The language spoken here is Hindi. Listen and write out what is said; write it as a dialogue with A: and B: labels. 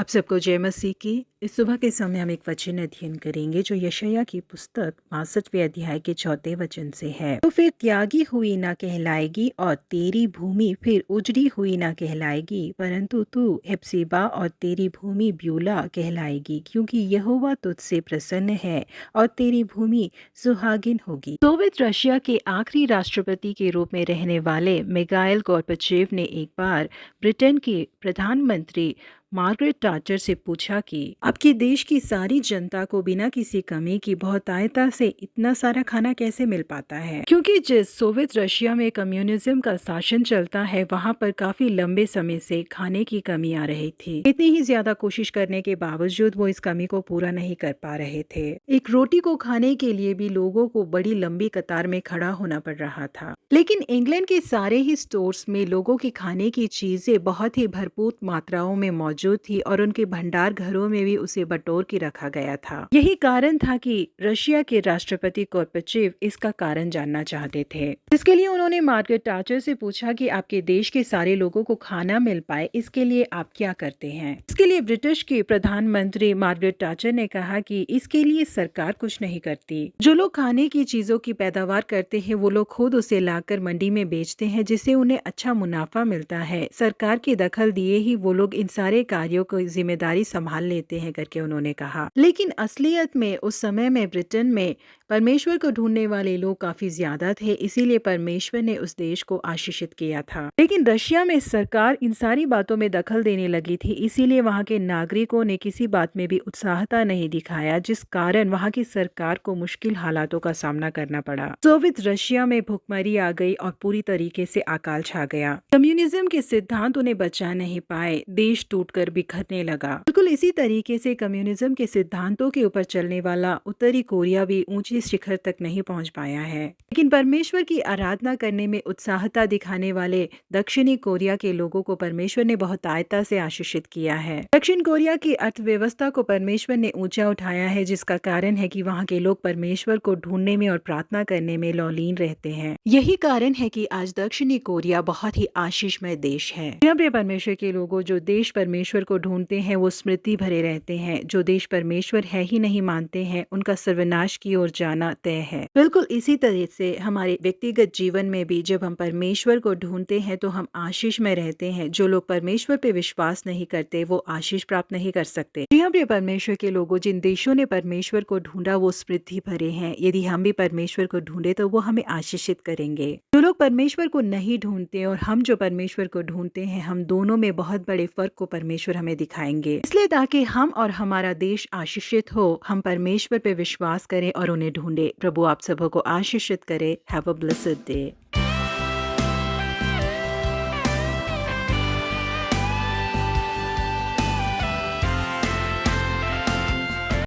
A: आप सबको जय मसीह की। इस सुबह के समय हम एक वचन अध्ययन करेंगे जो यशायाह की पुस्तक 62वें अध्याय के 4 वचन से है। तो फिर त्यागी हुई ना कहलाएगी और तेरी भूमि फिर उजड़ी हुई ना कहलाएगी, परंतु तू हेप्सिबा और तेरी भूमि ब्यूला कहलाएगी, क्योंकि यहोवा तुझसे प्रसन्न है और तेरी भूमि सुहागिन होगी। सोवियत रशिया के आखिरी राष्ट्रपति के रूप में रहने वाले मिगाइल गोर्बाचेव ने एक बार ब्रिटेन के प्रधानमंत्री मार्गरेट टाचर से पूछा कि आपके देश की सारी जनता को बिना किसी कमी की बहुतायता से इतना सारा खाना कैसे मिल पाता है, क्योंकि जिस सोवियत रशिया में कम्युनिज्म का शासन चलता है वहां पर काफी लंबे समय से खाने की कमी आ रही थी। इतनी ही ज्यादा कोशिश करने के बावजूद वो इस कमी को पूरा नहीं कर पा रहे थे। एक रोटी को खाने के लिए भी लोगों को बड़ी लंबी कतार में खड़ा होना पड़ रहा था। लेकिन इंग्लैंड के सारे ही स्टोर्स में लोगों की खाने की चीजें बहुत ही भरपूर मात्राओं में मौजूद थी और उनके भंडार घरों में भी उसे बटोर के रखा गया था। यही कारण था कि रशिया के राष्ट्रपति गोर्बाचेव इसका कारण जानना चाहते थे। इसके लिए उन्होंने मार्गरेट टाचर से पूछा कि आपके देश के सारे लोगों को खाना मिल पाए, इसके लिए आप क्या करते हैं। इसके लिए ब्रिटिश के प्रधानमंत्री मार्गरेट टाचर ने कहा कि इसके लिए सरकार कुछ नहीं करती। जो लोग खाने की चीजों की पैदावार करते हैं वो लोग खुद उसे लाकर मंडी में बेचते हैं, जिससे उन्हें अच्छा मुनाफा मिलता है। सरकार के दखल दिए ही वो लोग इन सारे कार्यों को जिम्मेदारी संभाल लेते हैं करके उन्होंने कहा। लेकिन असलियत में उस समय में ब्रिटेन में परमेश्वर को ढूंढने वाले लोग काफी ज्यादा थे, इसीलिए परमेश्वर ने उस देश को आशीषित किया था। लेकिन रशिया में सरकार इन सारी बातों में दखल देने लगी थी, इसीलिए वहां के नागरिकों ने किसी बात में भी उत्साहता नहीं दिखाया, जिस कारण वहां की सरकार को मुश्किल हालातों का सामना करना पड़ा। सोवियत रशिया में भुखमरी आ गई और पूरी तरीके से अकाल छा गया। कम्युनिज्म के सिद्धांत उन्हें बचा नहीं पाए, देश टूटकर बिखरने लगा। बिल्कुल इसी तरीके से कम्युनिज्म के सिद्धांतों के ऊपर चलने वाला उत्तरी कोरिया भी ऊंची शिखर तक नहीं पहुंच पाया है। लेकिन परमेश्वर की आराधना करने में उत्साहता दिखाने वाले दक्षिणी कोरिया के लोगों को परमेश्वर ने बहुतायता से आशीषित किया है। दक्षिण कोरिया की अर्थव्यवस्था को परमेश्वर ने ऊंचा उठाया है, जिसका कारण है कि वहाँ के लोग परमेश्वर को ढूंढने में और प्रार्थना करने में लौलीन रहते हैं। यही कारण है कि आज दक्षिणी कोरिया बहुत ही आशीषमय देश है। प्रिय परमेश्वर के लोगों, जो देश परमेश्वर को ढूंढते हैं वो स्मृति भरे रहते हैं। जो देश परमेश्वर है ही नहीं मानते हैं उनका सर्वनाश की ओर जाना तय है। बिल्कुल इसी तरह से हमारे व्यक्तिगत जीवन में भी जब हम परमेश्वर को ढूंढते हैं तो हम आशीष में रहते हैं। जो लोग परमेश्वर पे विश्वास नहीं करते वो आशीष प्राप्त नहीं कर सकते। जी हाँ प्रिय परमेश्वर के लोगों, जिन देशों ने परमेश्वर को ढूंढा वो समृद्धि भरे हैं। यदि हम भी परमेश्वर को ढूंढे तो वो हमें आशीषित करेंगे। जो लोग परमेश्वर को नहीं ढूंढते और हम जो परमेश्वर को ढूंढते हैं, हम दोनों में बहुत बड़े फर्क को परमेश्वर हमें दिखाएंगे। इसलिए ताकि हम और हमारा देश आशीषित हो, हम परमेश्वर पे विश्वास करें और उन्हें ढूंढे। प्रभु आप सबों को आशीषित करे। Have a blessed day.